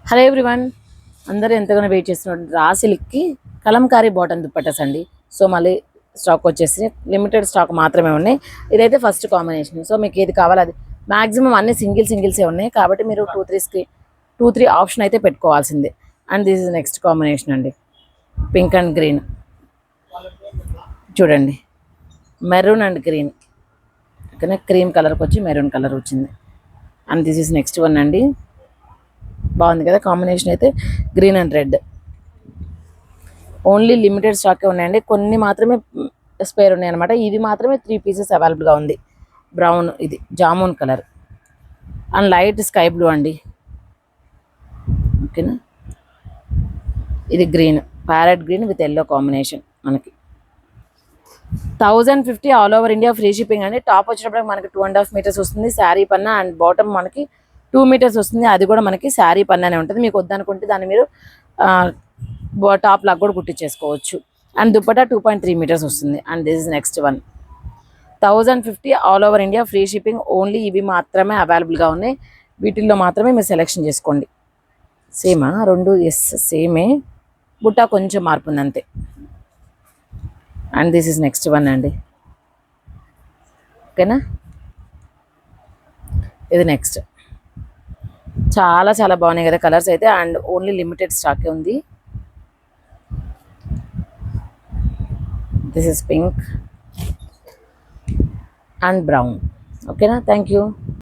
Hello everyone, అందరూ ఎంతగానో wait చేస్తున్నారు రా సిల్క్కి కలంకారీ బాటమ్ దుప్పట్టస్ అండి. సో మళ్ళీ స్టాక్ వచ్చేసి లిమిటెడ్ స్టాక్ మాత్రమే ఉన్నాయి. ఇదైతే ఫస్ట్ కాంబినేషన్. సో మీకు ఏది కావాలి అది, మ్యాక్సిమం అన్ని సింగిల్సే ఉన్నాయి కాబట్టి మీరు టూ త్రీ ఆప్షన్ అయితే పెట్టుకోవాల్సిందే. And this is next combination అండి, పింక్ అండ్ గ్రీన్. చూడండి, మెరూన్ అండ్ గ్రీన్, ఓకేనా. క్రీమ్ కలర్కి వచ్చి మెరూన్ కలర్ వచ్చింది. And this is next one అండి. బాగుంది కదా కాంబినేషన్ అయితే, green and red. Only limited స్టాకే ఉన్నాయండి, కొన్ని మాత్రమే స్పేర్ ఉన్నాయి అనమాట. ఇది మాత్రమే 3 పీసెస్ అవైలబుల్గా ఉంది. బ్రౌన్, ఇది jamun colour and light sky blue అండి, ఓకేనా. ఇది green, parrot green with yellow combination. మనకి 1050 all over India, free shipping అండి. టాప్ వచ్చినప్పుడు మనకి 2.5 మీటర్స్ వస్తుంది శారీ పన్నా, అండ్ బాటమ్ మనకి 2 మీటర్స్ వస్తుంది. అది కూడా మనకి శారీ పన్నానే ఉంటుంది. మీకు వద్దనుకుంటే దాన్ని మీరు టాప్ లాగా కూడా కుట్టించేసుకోవచ్చు. అండ్ దుప్పటా 2.3 మీటర్స్ వస్తుంది. And this is next one, 1050 all over India, free shipping. Only ఇవి మాత్రమే అవైలబుల్గా ఉన్నాయి. వీటిల్లో మాత్రమే మీరు సెలెక్షన్ చేసుకోండి. సేమా రెండు? ఎస్ సేమే, బుట్టా కొంచెం మార్పు ఉంది అంతే. And this is next one అండి, ఓకేనా. ఇది నెక్స్ట్, చాలా చాలా బాగున్నాయి కదా కలర్స్ అయితే. అండ్ ఓన్లీ లిమిటెడ్ స్టాకే ఉంది. This is pink and brown, ఓకేనా. Thank you.